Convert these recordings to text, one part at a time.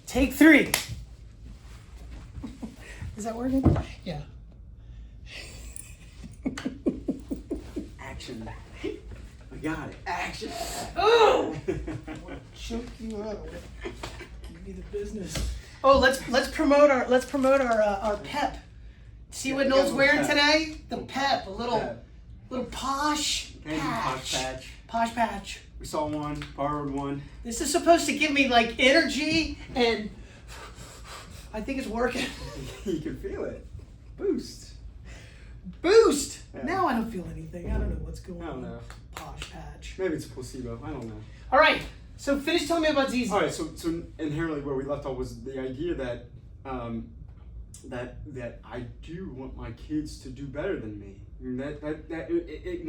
Take 3. Is that working? Yeah. Action. I got it. Action. Oh! Choke you out. Give me the business. Oh, let's promote our pep. See what Noel's wearing today? The pep, a little posh Thank you, Posh Patch. Posh patch. We saw one, borrowed one. This is supposed to give me like energy, and I think it's working. You can feel it. Boost. Boost. Yeah. Now I don't feel anything. I don't know what's going on. I don't know. Posh patch. Maybe it's a placebo. I don't know. All right. So finish telling me about ZZ. All right. So inherently, where we left off was the idea that that I do want my kids to do better than me. And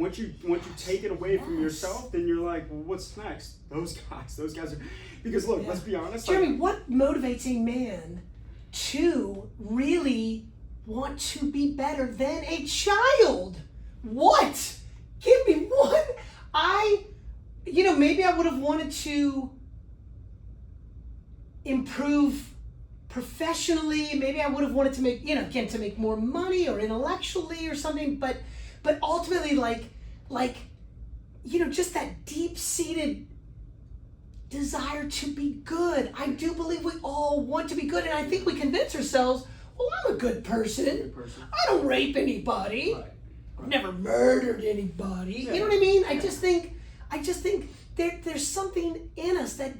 once you take it away from yourself, then you're like, well, what's next? Those guys are, because look, let's be honest. Jeremy, what motivates a man to really want to be better than a child? What? Give me one. Maybe I would have wanted to improve professionally. Maybe I would have wanted to make, to make more money or intellectually or something. But ultimately, just that deep-seated desire to be good. I do believe we all want to be good, and I think we convince ourselves, well, I'm a good person. I don't rape anybody. Right. I've never murdered anybody. Yeah. You know what I mean? Yeah. I just think there's something in us that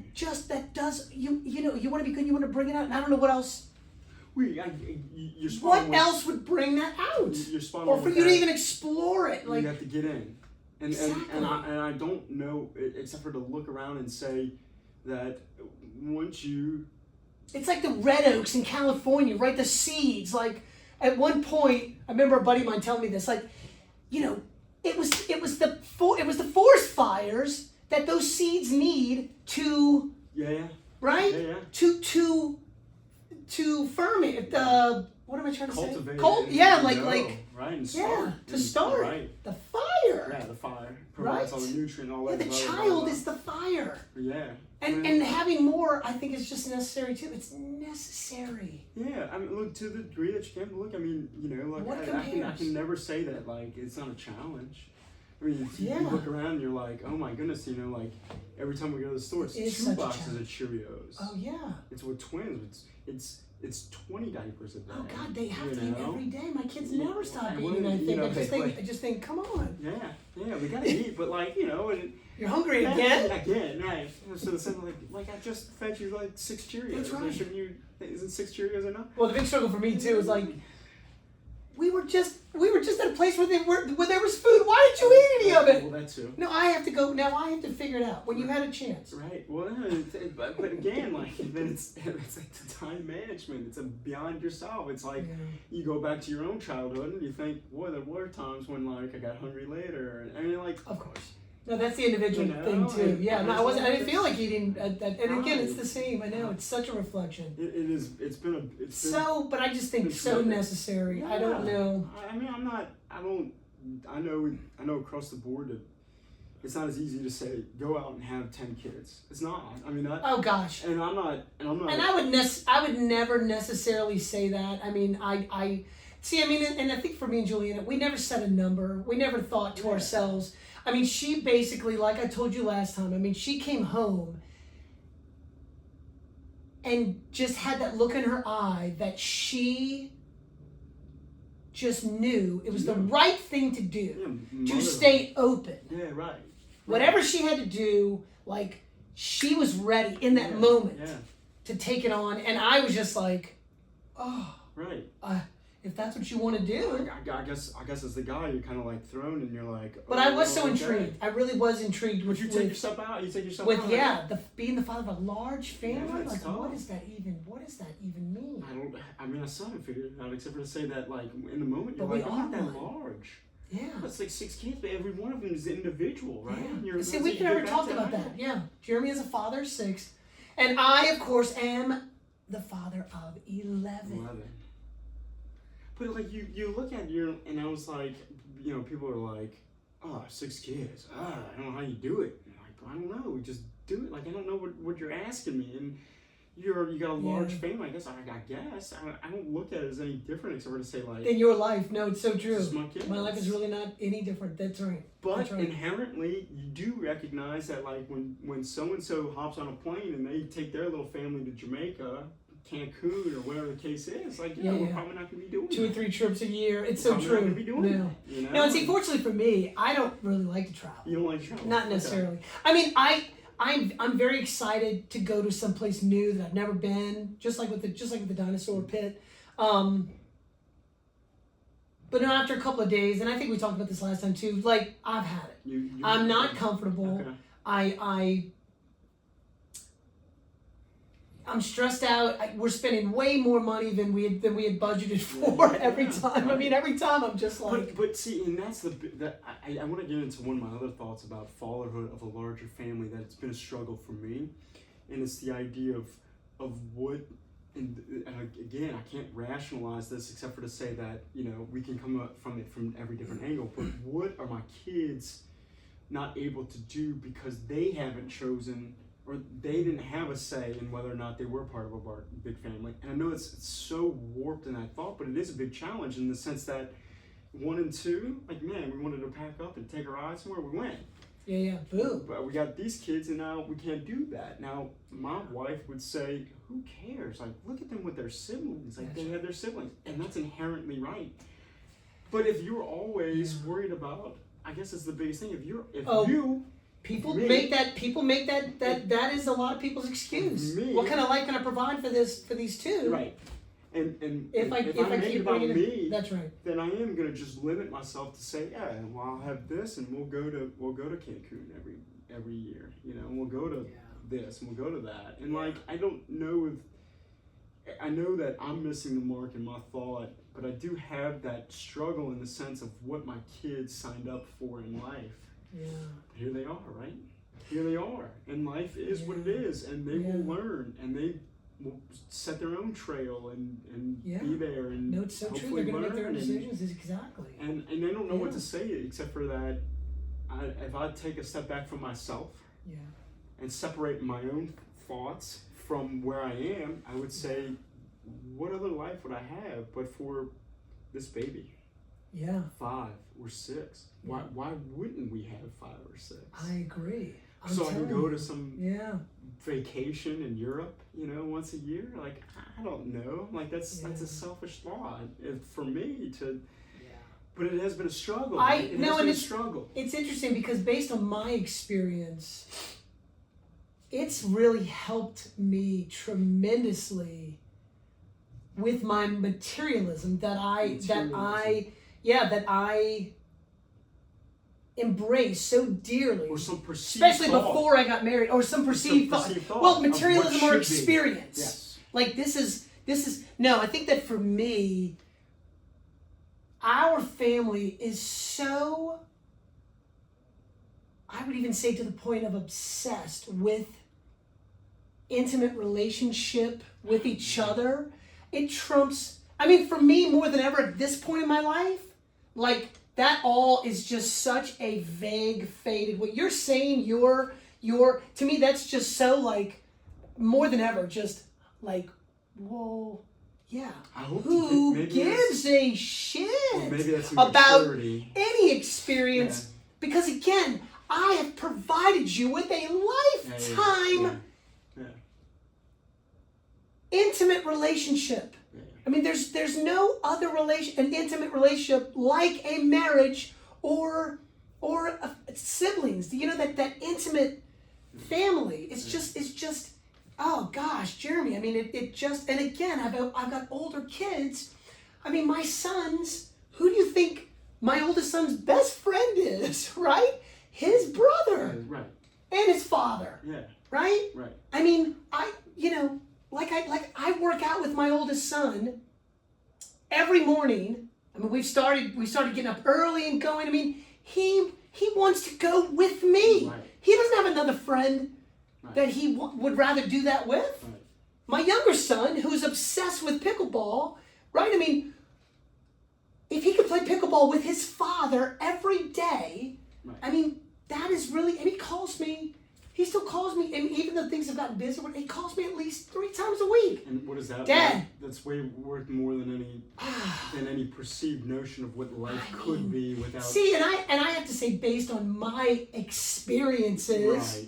does you want to be good, you want to bring it out, and I don't know what else. You're spot What on with- else would bring that out? You're spot Or on for with you to that. even explore it, like You have to get in, and Exactly. I don't know except for to look around and say that once you it's like the red oaks in California, right? The seeds. Like at one point, I remember a buddy of mine telling me this. Like, it was the forest fires that those seeds need to right to ferment. What am I trying to cultivate say? it, right and to start right. the fire. Yeah, the fire provides all the nutrient, all Yeah, that. the blah, blah, child blah. is the fire. Yeah. And having more, I think, is just necessary too. It's necessary. Yeah, I mean, look, to the degree that you can. Look, I mean, like What I can never say that like it's not a challenge. I mean, you Yeah. look around and you're like, oh my goodness, like every time we go to the store, it's It is 2 such a boxes of challenge. Cheerios. Oh yeah. It's with twins. It's 20 diapers a day. Oh God, they have you to eat know? every day. My kids never stop Well, eating. I you think. know, I just think, come on. Yeah, we gotta eat, but and You're hungry again? Again, right. So the simple like I just fed you like 6 Cheerios. That's right. Shouldn't you? Isn't 6 Cheerios enough? Well, the big struggle for me too is like, we were just at a place where there was food. Why didn't you eat any of it? Well, that too. No, I have to go. Now I have to figure it out. When you had a chance. Right. Well, but again, then it's like the time management. It's beyond yourself. It's like you go back to your own childhood and you think, boy, there were times when like I got hungry later. I mean, like. Of course. No, that's the individual thing too. Yeah, no, I didn't feel like eating that. And again, it's the same. I know it's such a reflection. It is. It's been. But I just think so necessary. Yeah. I don't know. I mean, I'm not. I don't. I know across the board that it's not as easy to say go out and have 10 kids. It's not. I mean, Oh gosh. And I'm not. And I would never necessarily say that. I mean, I see. I mean, and I think for me and Juliana, we never set a number. We never thought to ourselves. I mean, she basically, like I told you last time, I mean, she came home and just had that look in her eye that she just knew it was the right thing to do, to stay open. Yeah, right. Whatever she had to do, like, she was ready in that moment to take it on. And I was just like, oh. Right. If that's what you want to do. I guess as the guy, you're kind of like thrown and you're like. But I was so intrigued. I really was intrigued. Would you take yourself out? You take yourself out? With being the father of a large family. Yeah, like, tough. what does that even mean? I still haven't figured it out except for to say that like in the moment you're But we like, I'm not are that one. large. Yeah. That's like 6 kids, but every one of them is an individual, right? Yeah. See, we never talked about that. Yeah. Jeremy is a father of 6, and I, of course, am the father of 11. But like you look at and I was like, people are like, oh, 6 kids. I don't know how you do it. And I'm like, I don't know, just do it. Like I don't know what you're asking me. And you got a large Yeah. family. I guess I don't look at it as any different except for to say like In your life, no, it's so true. this is my kid. My life is really not any different. That's right. But That's right. inherently, you do recognize that like when so and so hops on a plane and they take their little family to Jamaica, Cancun, or whatever the case is, like we're probably not going to be doing 2 or that. 3 trips a year. It's We're so probably true. not going to be doing No. that. You know? No, and see, fortunately for me, I don't really like to travel. You don't like travel? Not necessarily. I mean, I'm very excited to go to someplace new that I've never been, just like with the dinosaur pit. But no, after a couple of days, and I think we talked about this last time too. Like I've had it. I'm not comfortable. Okay. I'm stressed out. We're spending way more money than we had budgeted for every time. I mean, every time I'm just like. But see, and that's I want to get into one of my other thoughts about fatherhood of a larger family. That it's been a struggle for me, and it's the idea of what. And again, I can't rationalize this except for to say that we can come up from it from every different angle. But what are my kids not able to do because they haven't chosen? Or they didn't have a say in whether or not they were part of a big family. And I know it's so warped in that thought, but it is a big challenge in the sense that 1 and 2, like, man, we wanted to pack up and take our eyes somewhere, we went. Yeah, boom. But we got these kids and now we can't do that. Now, my wife would say, who cares? Like, look at them with their siblings. Like, they have their siblings. And that's inherently right. But if you're always worried about, I guess it's the biggest thing, People make that is a lot of people's excuse. What kind of life can I provide for these two? Right. And if I make it about me, that's right. Then I am gonna just limit myself to say, yeah, well, I'll have this, and we'll go to Cancun every year, and we'll go to this, and we'll go to that, and like I don't know if I know that I'm missing the mark in my thought, but I do have that struggle in the sense of what my kids signed up for in life. Yeah. Here they are, right? Here they are, and life is what it is, and they will learn, and they will set their own trail and be there, and no, it's so true. They're going to make their own decisions, exactly. And they don't know what to say except for that. If I take a step back from myself, and separate my own thoughts from where I am, I would say, what other life would I have but for this baby? 5 or 6. Why wouldn't we have 5 or 6? I agree. So I can go to some vacation in Europe, once a year. Like I don't know. Like that's a selfish thought for me to. But it has been a struggle. It's a struggle. It's interesting because based on my experience, it's really helped me tremendously with my materialism that I embrace so dearly, or some perceived especially thought. Before I got married, or some perceived thought. Well, materialism or experience. Yes. Like this is no. I think that for me, our family is so. I would even say to the point of obsessed with intimate relationship with each other. It trumps. I mean, for me, more than ever at this point in my life, like. That all is just such a vague, faded. What you're saying, your to me, that's just so like more than ever, just like, whoa, yeah. Who gives a shit about any experience? Yeah. Because again, I have provided you with a lifetime intimate relationship. I mean, there's no other an intimate relationship like a marriage or siblings. That intimate family. It's just. Oh gosh, Jeremy. I mean, it just. And again, I've got older kids. I mean, my sons. Who do you think my oldest son's best friend is? Right, his brother. Right. And his father. Yeah. Right. Right. I mean, I work out with my oldest son every morning. I mean, we started getting up early and going. I mean, he wants to go with me. Right. He doesn't have another friend that he would rather do that with. Right. My younger son, who's obsessed with pickleball, right? I mean, if he could play pickleball with his father every day, I mean, that is really. And he calls me. he still calls me, and even though things have gotten busy, he calls me at least 3 times a week. And what is that? Dad. That's way worth more than any perceived notion of what life could be without. See, and I have to say, based on my experiences, Right.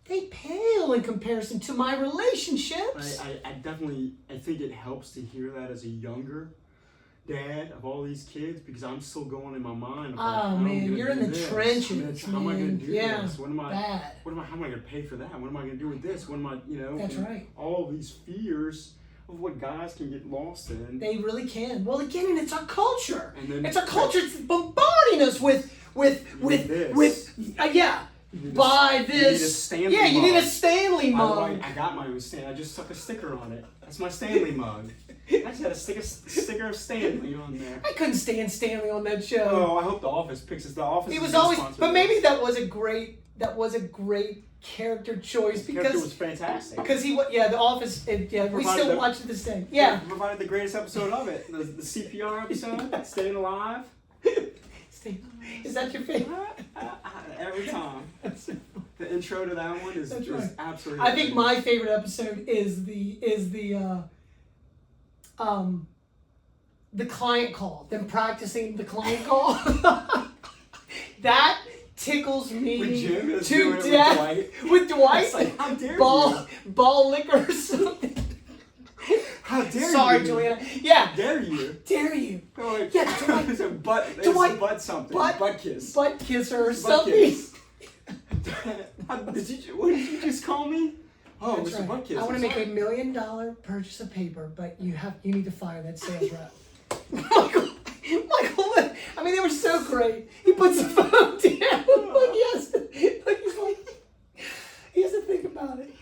they pale in comparison to my relationships. I definitely think it helps to hear that as a younger dad of all these kids, because I'm still going in my mind about Oh man, you're in the trenches. How am I going to do Yeah, this? What am I? bad. How am I going to pay for that? What am I going to do with this? What am I? That's right. All of these fears of what guys can get lost in. They really can. Well, again, and it's our culture. And then it's our culture. It's bombarding us with yeah. Buy this. You need a Stanley yeah, you mug. need a Stanley mug. I got my own Stanley. I just stuck a sticker on it. That's my Stanley mug. I just had a sticker of Stanley on there. I couldn't stand Stanley on that show. Oh, I hope The Office picks us. The Office. He is was gonna always, sponsor but this. maybe that was a great character choice The character was because fantastic. The Office. We Provided still the- watch it the same. Yeah. Provided the greatest episode of it, the CPR episode, Staying Alive. Is that your favorite? Every time. The intro to that one is That's right. absolutely. I think my favorite episode is the client call. Them practicing the client call. That tickles me When Jim is to doing it with death. Dwight. With Dwight, It's like, how dare ball liquor or something. How dare Sorry, you? Juliana. Yeah. Dare you? Dare you? Like, Yeah, Dwight. it's a butt. It's Dwight. a butt something. Butt kiss. Butt kisser or Butt something. kiss. What did you just call me? Oh, That's Mr. right. Butt Kiss. I want to make $1 million purchase of paper, but you need to fire that sales rep. Michael, I mean, they were so great. He puts the phone down. He has to think about it.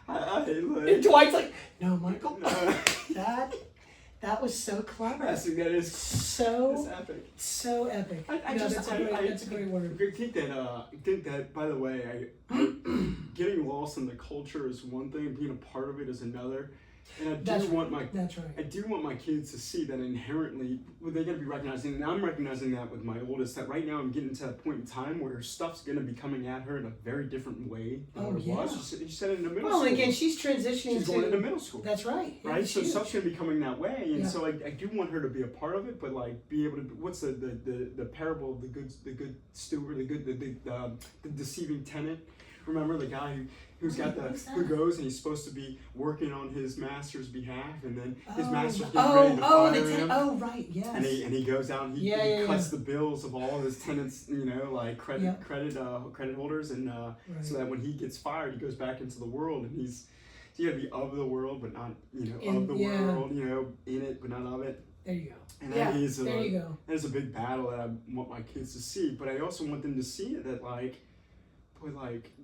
And Dwight's like, no, Michael. That was so clever. That is So epic. So epic. That's a great word. I think that, by the way, getting lost in the culture is one thing, being a part of it is another. And That's want right. I do want my kids to see that inherently, they're going to be recognizing, and I'm recognizing that with my oldest, that right now I'm getting to that point in time where stuff's going to be coming at her in a very different way than what it was. You said it in the middle school. Well, again, she's transitioning She's going into middle school. That's right. Yeah, Right, so huge. stuff's gonna be coming that way, and Yeah. so I do want her to be a part of it, but like be able to. What's the parable of the good steward, the deceiving tenant? Remember the guy who's got who goes and he's supposed to be working on his master's behalf, and then his master's getting ready to fire him. Oh, right, yes. And he goes out and he cuts the bills of all of his tenants, like credit holders, and so that when he gets fired, he goes back into the world, and he's you gotta be of the world, but not of the world, in it, but not of it. There you go. And there you go. That is a big battle that I want my kids to see, but I also want them to see it that I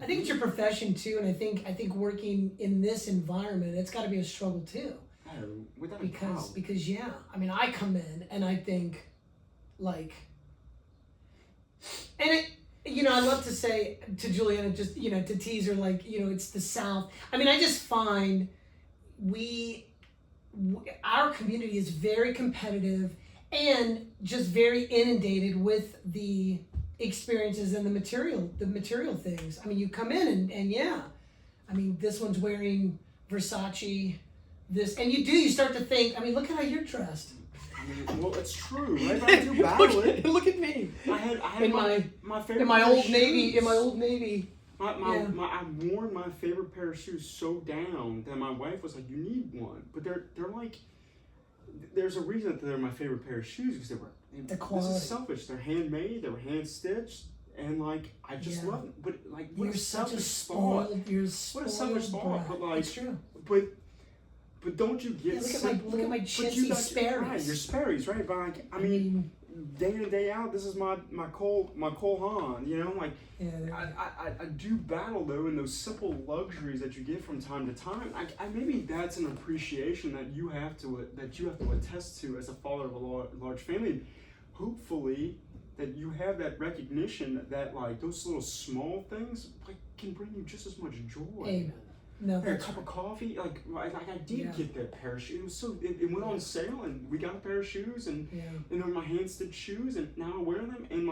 think it's your profession too, and I think working in this environment, it's got to be a struggle too. Without a doubt. Because I mean, I come in and I think, I love to say to Juliana, just to tease her, it's the South. I mean, I just find our community is very competitive and just very inundated with the experiences and the material things. I mean, you come in and I mean, this one's wearing Versace, and you start to think, I mean, look at how you're dressed. I mean, well, it's true, right? But I do battle it. Look at me. I had my favorite in my pair of old navy. shoes. In my old navy. I've worn my favorite pair of shoes so down that my wife was like, "You need one," but they're like, there's a reason that they're my favorite pair of shoes because The quality. This is selfish. They're handmade. They were hand stitched, and I just love them. But what you're a such selfish a spoiled. thought. You're What a selfish thought. But it's true. But don't you get look at my chintzy Sperry's. Right, your Sperry's, right? But I mean, day in and day out, this is my Cole Haan. I do battle though in those simple luxuries that you get from time to time. I maybe that's an appreciation that you have to attest to as a father of a large family. Hopefully, that you have that recognition that those little small things can bring you just as much joy. Amen. No, a cup of coffee, I did get that pair of shoes. It went on sale, and we got a pair of shoes, and they're my hand stitched shoes, and now I wear them, and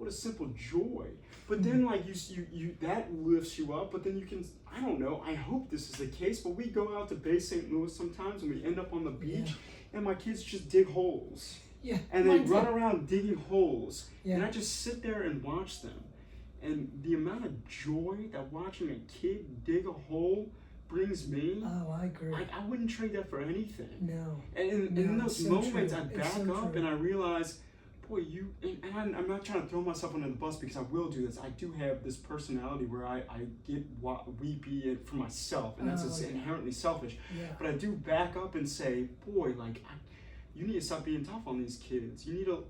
what a simple joy. But then like you that lifts you up, but then you can, I don't know, I hope this is the case, but we go out to Bay St. Louis sometimes and we end up on the beach and my kids just dig holes. Yeah. And they run around digging holes. Yeah. And I just sit there and watch them. And the amount of joy that watching a kid dig a hole brings me, Oh, I agree. I wouldn't trade that for anything. No. And in No, those it's so moments, true. I It's back so up true. and I realize, boy, I'm not trying to throw myself under the bus because I will do this. I do have this personality where I get weepy for myself, and that's inherently selfish. Yeah. But I do back up and say, boy, like, you need to stop being tough on these kids. You need to,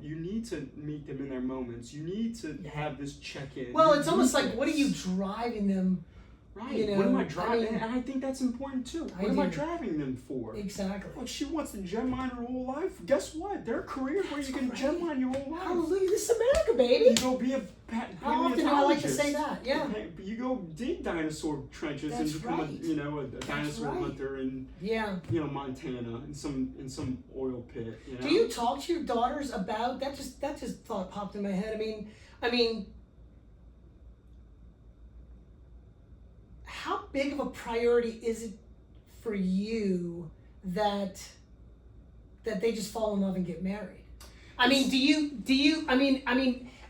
you need to meet them in their moments. You need to have this check-in. Well, You it's almost need like, what are this. you driving them? Right. You What am know, I driving? I mean, and I think that's important too. I What am I do. driving them for? Exactly. Like, she wants to gem mine her whole life. Guess what? There are careers where you can That's gem great. mine your whole life. Hallelujah, this is America, baby. You go be a How often do I like to paleontologist. say that? Yeah. You go dig dinosaur trenches That's and become right. a dinosaur right. hunter in Yeah. Montana in some oil pit. You know? Do you talk to your daughters about that? That just thought popped in my head. I mean, how big of a priority is it for you that they just fall in love and get married? I mean, do you? I mean,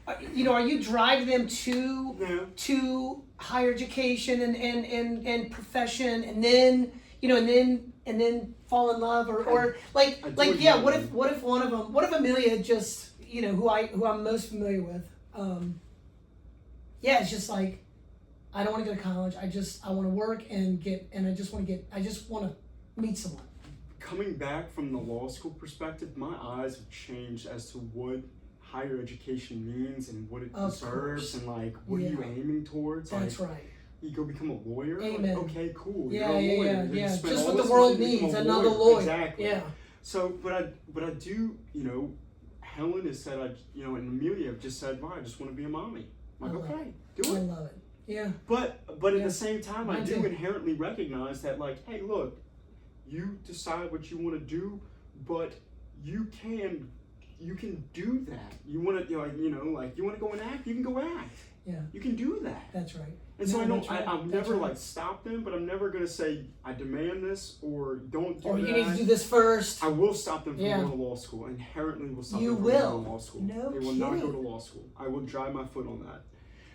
are you driving them to higher education and profession, and then and then fall in love, or like yeah? What if one of them? What if Amelia just who I'm most familiar with? It's just like, I don't want to go to college. I want to work and I just want to meet someone. Coming back from the law school perspective, my eyes have changed as to what higher education means and what it deserves, and like what are you aiming towards. That's like, right. You go become a lawyer. Amen. Like, okay, cool. Yeah, You're a lawyer. yeah. You spend Just all what the this world money to become needs, a another lawyer. Exactly. Yeah. So, but I do, Helen has said, and Amelia have just said, well, I just want to be a mommy. I'm like, okay, do I it. love it. Yeah. But at the same time, I Mine do too. inherently recognize that, like, hey, look, you decide what you want to do, but you can do that. You want to, you want to go and act, you can go act. Yeah. You can do that. That's right. And so that's right. I'll That's never right. like stop them, but I'm never gonna say I demand this or don't do Or that. you need to do this first. I will stop them from Yeah. going to law school. Inherently will stop You them from will. going to law school. No They will not go kidding. to law school. I will drive my foot on that.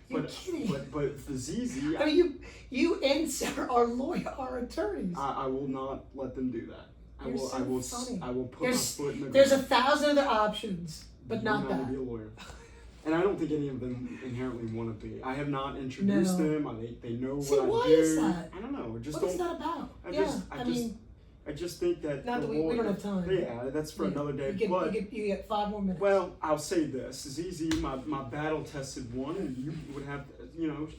You're kidding. But for ZZ, I mean, you and Sarah are attorneys. I will not let them do that. You're so funny. I will put There's- my foot in the There's ground. 1,000 other options, but You not know, that. Be a lawyer. And I don't think any of them inherently want to be. I have not introduced No. them. They know See, what I why do. is that? I don't know. Just What don't. is that about? I just think that not the that we don't lawyer- have time. Yeah, that's for another day. You get 5 more minutes. Well, I'll say this: ZZ, my battle-tested one, and you would have,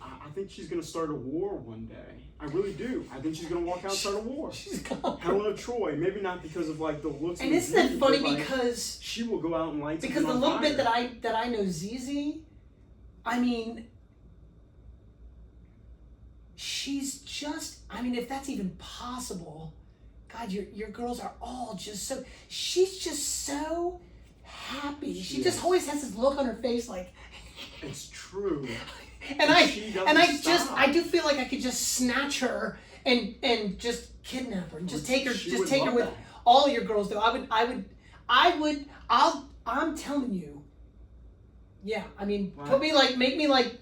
I think she's gonna start a war one day. I really do. I think she's gonna walk out and start a war. She's gone. Helen of Troy, maybe not because of like the looks. And the isn't that beauty, funny but, like, because she will go out and light because the something on little bit fire. that I know ZZ, I mean, she's just, if that's even possible, God, your girls are all just so, she's just so happy. She just always has this look on her face like, It's true. and She doesn't stop. I do feel like I could just snatch her and just kidnap her and just take her, She would her love with that. all your girls though. I'm telling you. Yeah, Wow. make me like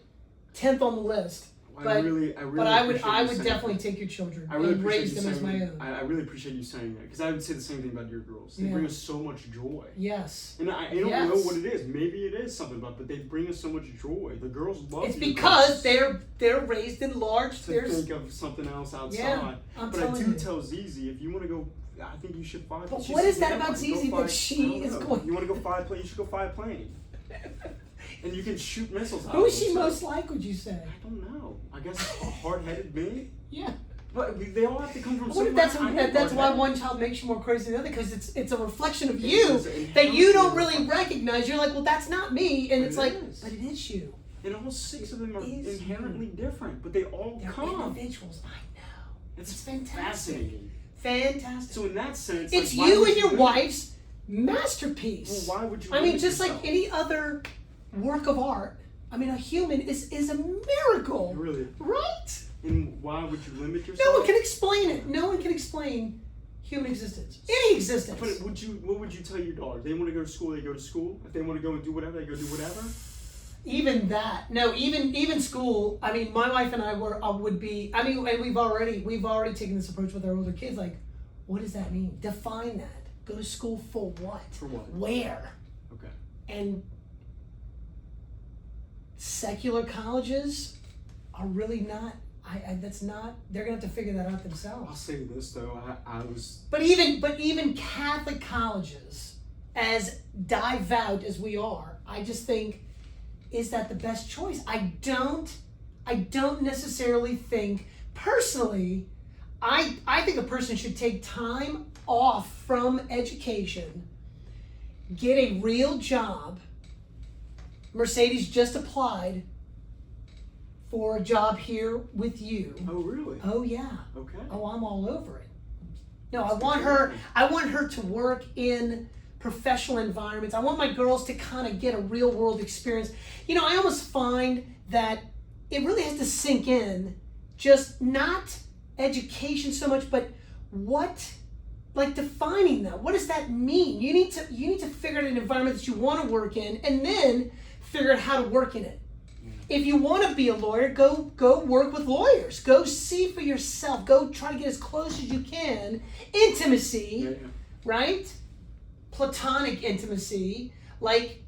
10th on the list. I But- really But I would appreciate you saying definitely that. take your children I really and appreciate raise you them as saying my that. own. I really appreciate you saying that because I would say the same thing about your girls. They Yeah. bring us so much joy. Yes. And I don't Yes. know what it is. Maybe it is something about, but they bring us so much joy. The girls love It's your because girls they're raised in large. to There's think of something else outside. Yeah, I'm but I telling do you. tell ZZ if you want to go, I think you should fly. But she what said, is that "Yeah, about go ZZ fly- that she I don't is know. going- You want to go fly a plane? You should go fly a plane. And you can shoot missiles out. Who is of she them, so- most like? Would you say? I don't know. I guess hard-headed me. Yeah. But they all have to come from I wonder somewhere. if I am that's why hard-headed. one child makes you more crazy than the other, because it's a reflection of It you is that you don't inherently really recognize. You're like, well, that's not me, and But it's it like, is. but it is you. And all 6 of them are It is inherently different, but they all They're come. individuals. I know. It's It's fantastic. fascinating. Fantastic. So in that sense, It's like, why you would and your limit- wife's masterpiece. Well, why would you? I mean, limit just yourself? like any other work of art. I mean, a human is a miracle, Really. right? And why would you limit yourself? No one can explain it. No one can explain human existence, any existence. But what would you tell your daughter? They want to go to school, they go to school. If they want to go and do whatever, they go do whatever. Even that, no, even school. I mean, my wife and I would be. I mean, and we've already taken this approach with our older kids. Like, what does that mean? Define that. Go to school for what? For what? Where? Okay. And secular colleges are really not. That's not. They're gonna have to figure that out I'll themselves. say this though. I was. But even Catholic colleges, as devout as we are, I just think, is that the best choice? I don't necessarily think, personally, I think a person should take time off from education, get a real job. Mercedes just applied for a job here with you. Oh really? Oh yeah. Okay. Oh, I'm all over it. No, I want her to work in professional environments. I want my girls to kind of get a real world experience. You know, I almost find that it really has to sink in, just not education so much, but like defining that. What does that mean? You need to figure out an environment that you want to work in, and then figure out how to work in it. If you want to be a lawyer, go work with lawyers. Go see for yourself. Go try to get as close as you can. Intimacy, Yeah. right? Platonic intimacy, like,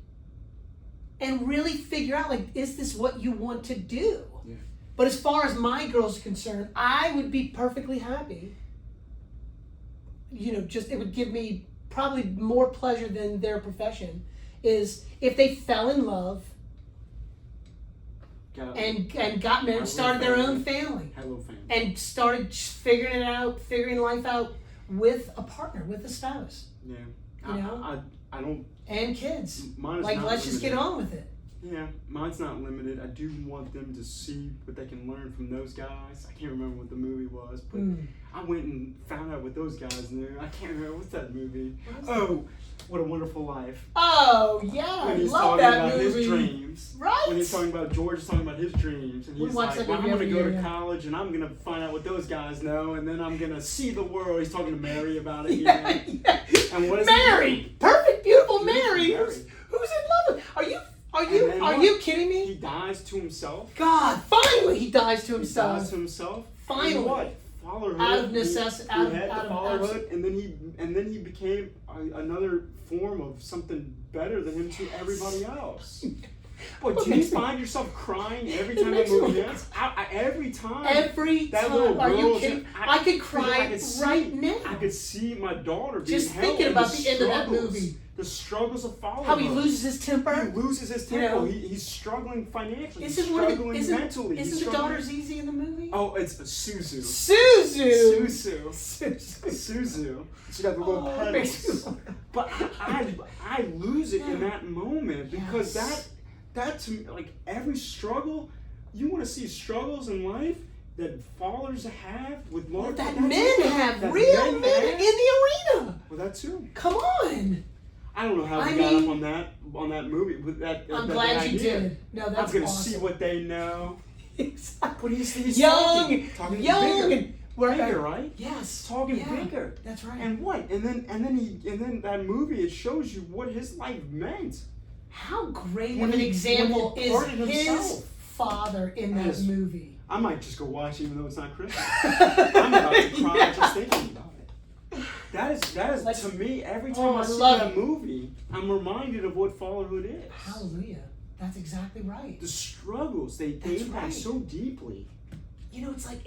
and really figure out, like, is this what you want to do? Yeah. But as far as my girls are concerned, I would be perfectly happy. You know, just it would give me probably more pleasure than their profession, is if they fell in love and got married, started their own family, Hello, family. and started figuring life out with a partner, with a spouse, Yeah. You know? I don't. and kids. Mine is Like, not let's just get limited. on with it. Yeah, mine's not limited. I do want them to see what they can learn from those guys. I can't remember what the movie was, but I went and found out what those guys knew. I can't remember what's that movie. Oh, What a Wonderful Life. Oh yeah, I When he's love talking that about movie. his dreams. Right. When he's talking about George is talking about his dreams, and We he's watch like, that "Well, I'm movie gonna every go year, to yeah. college, and I'm gonna find out what those guys know, and then I'm gonna see the world." He's talking to Mary about it. You Yeah, know? yeah. And what is he Mary, doing? perfect, beautiful He's Mary. married. Who's in love with? Are you And then what? you kidding me? He dies to himself. God, finally he dies to He himself. dies to himself. Finally. And what? Fatherhood. Out of He necessity, had the out of fatherhood, and then he became another form of something better than him to everybody else. Boy, do you find yourself crying every It time that makes me movie laugh. ends? Every time. Every That time. little Are you girl's- kidding? I could cry could see- right now. I could see my daughter being Just held thinking in about the end of that struggles. movie. The struggles of fatherhood. How he loses his He temper. loses his You temper. know? He's struggling financially. Isn't He's one of the, struggling isn't, mentally. He's isn't the struggling- daughter's easy in the movie? Oh, it's Suzu. Suzu. Suzu. Suzu. Suzu. She got the little Oh, it makes me pedals. laugh. But I lose it in Yeah. that moment because Yes. that to me, like every struggle, you want to see struggles in life that fathers have with Lord. That that's men it. have, That real men have. in the arena. Well, that too. Come on. I don't know how I we got mean- up on that movie with that. I'm that glad you idea. did. No, I'm that's gonna awesome. see what they know. Exactly. But he's Young, talking young, bigger, and we're bigger, right? Yes, Talking yeah, bigger. That's right. And what? And then that movie, it shows you what his life meant. How great When of an he- example when he is parted his himself. father in that Yes. movie? I might just go watch it even though it's not Christmas. I'm about to cry Yeah. just thinking about it. That is Like- to me, every Oh, time I I see love that it. movie, I'm reminded of what fatherhood is. Hallelujah. That's exactly right. The struggles they That's impact right. so deeply. You know, it's like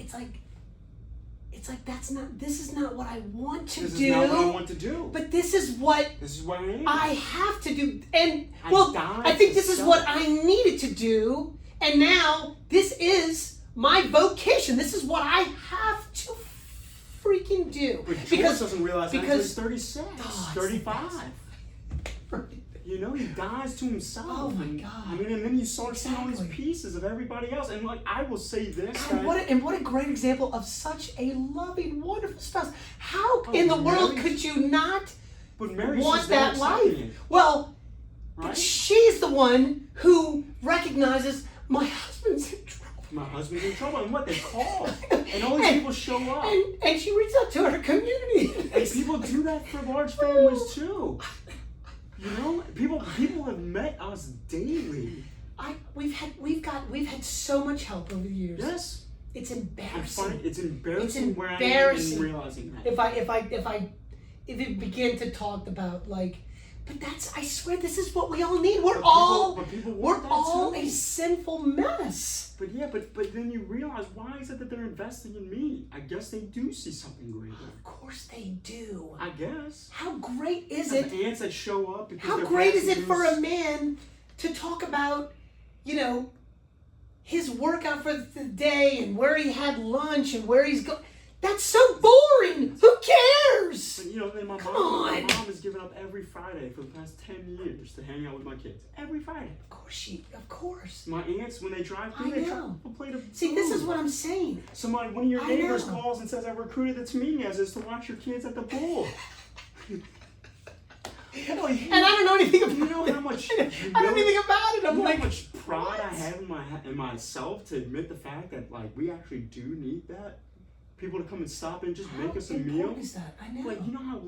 this is not what I want to This do. is not what I want to do. But this is what This is what I am. I have to do. And I well, died I think to this is self. what I needed to do. And now this is my vocation. This is what I have to freaking do. But George because doesn't realize that until he's 36, Oh, it's 35. the best. You know, he dies to himself. Oh, my and, God. I mean, and then you start seeing all these Exactly. pieces of everybody else. And like, I will say this. And that- what a great example of such a loving, wonderful spouse. How Oh, in the world Mary- could you not but Mary's want just there that life? accepting it. Well, right? She's the one who recognizes my husband's in trouble. My husband's in trouble, and what they call, and all these people show up, and she reaches out to her community. and people do that for large families too. You know, people have met us daily. We've had so much help over the years. Yes, It's embarrassing. it's embarrassing. Where I am embarrassing. in realizing that. If it begin to talk about like, but I swear this is what we all need. We're people we're want that all too. a sinful mess. But yeah, but then you realize, why is it that they're investing in me? I guess they do see something greater. Of course they do. I guess. How great is I it? have aunts that show up because How they're great is passing it for news. a man to talk about, his workout for the day and where he had lunch and where he's going? That's so boring. Who cares? But then my Come mom on. has given up every Friday for the past 10 years to hang out with my kids. Every Friday. Of course. My aunts, when they drive through, I they know. try to play the See, this is what I'm saying. one of your neighbors know. calls and says, I recruited the Taminas to watch your kids at the pool. And I don't know anything about You know it. how much I don't know anything about it. You I'm know like, how much pride I what? have in myself to admit the fact that we actually do need that? People to come and stop and just make us a meal. How important is that? I know. You know how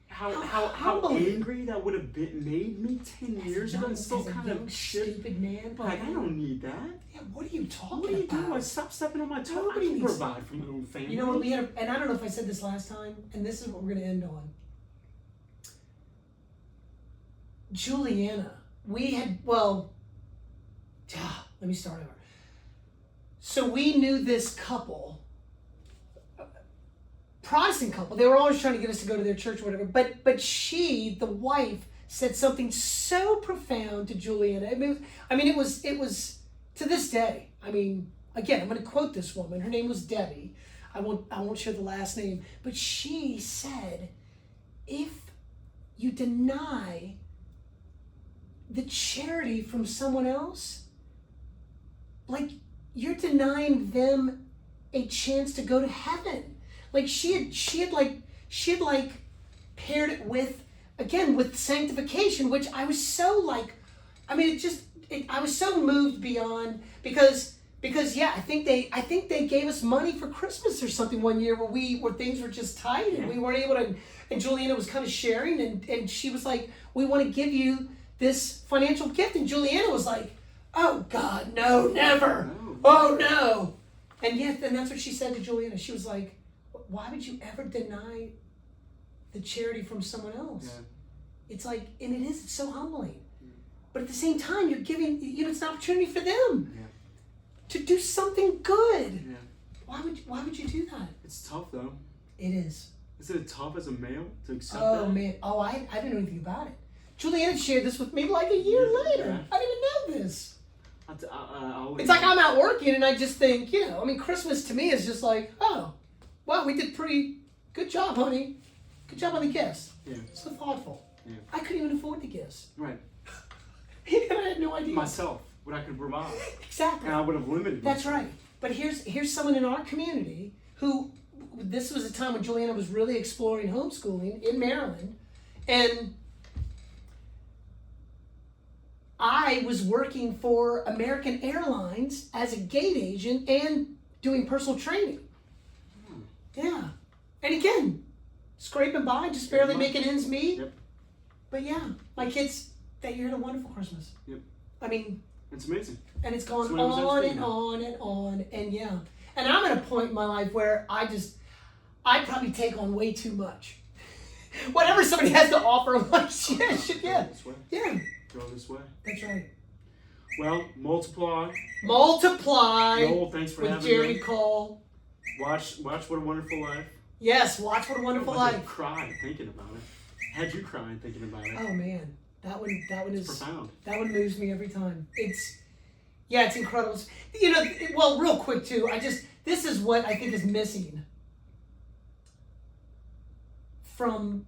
How how humble. angry that would have made me 10 years ago, and still as a kind young, of shit. stupid man. I don't need that. Yeah, what are you talking What are you about? doing? Stop stepping on my toes. I Nobody can needs- provide for my own family. You know what, and I don't know if I said this last time, and this is what we're going to end on. Juliana, let me start over. So we knew this couple, Protestant couple. They were always trying to get us to go to their church or whatever. But she, the wife, said something so profound to Juliana. It was to this day. Again, I'm going to quote this woman. Her name was Debbie. I won't share the last name. But she said, if you deny the charity from someone else, you're denying them a chance to go to heaven. She had paired it with sanctification, which I was so I was so moved beyond, because I think they gave us money for Christmas or something one year where things were just tight and we weren't able to, and Juliana was kind of sharing and she was like, we want to give you this financial gift, and Juliana was like, oh God, no, never. No. Oh no. And that's what she said to Juliana. She was like, why would you ever deny the charity from someone else? Yeah. It's it's so humbling. But at the same time, you're giving, it's an opportunity for them to do something good. Yeah. Why would you do that? It's tough though. It is. Isn't it tough as a male to accept that? Oh man. Oh, I didn't know anything about it. Juliana shared this with me a year later. Yeah. I didn't even know this. I'll It's like I'm out working and I just think, Christmas to me is just like, oh, wow, we did pretty good job, honey. Good job on the gifts. Yeah. So thoughtful. Yeah. I couldn't even afford the gifts. Right. And I had no idea. Myself, what I could provide. Exactly. And I would have limited That's myself. right. But here's someone in our community who, this was a time when Juliana was really exploring homeschooling in Maryland, and I was working for American Airlines as a gate agent and doing personal training. Yeah. And again, scraping by, just barely making ends meet. Yep. But yeah, my kids, they had a wonderful Christmas. Yep. It's amazing. And it's gone That's what it was on meant to and be. on and on, and yeah. And I'm at a point in my life where I probably take on way too much. Whatever somebody has to offer, I'm like, yeah, shit, yeah. Go this way. Yeah, Go this way. that's right. Well, multiply. Multiply Noel, thanks for with having Jeremy me. Watch Watch What a Wonderful Life. Yes, watch What a Wonderful I Life. cried thinking about it. Had you crying thinking about it? Oh man, that one is Profound. that one moves me every time. It's incredible. Well, real quick too. This is what I think is missing from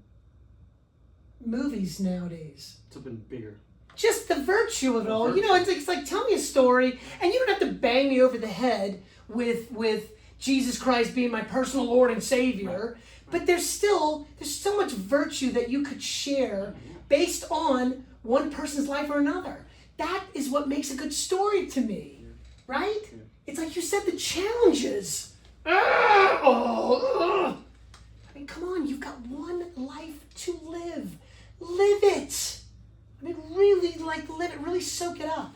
movies nowadays. Something bigger. Just the virtue of it all. virtue. It's like tell me a story, and you don't have to bang me over the head with Jesus Christ being my personal Lord and Savior. But there's so much virtue that you could share based on one person's life or another. That is what makes a good story to me, right? It's like you said, the challenges. I mean, come on, you've got one life to live. Live it. I mean, really, like, live it. Really soak it up.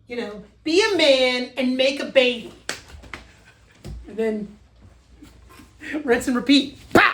You know, be a man and make a baby. And then rinse and repeat. Pow!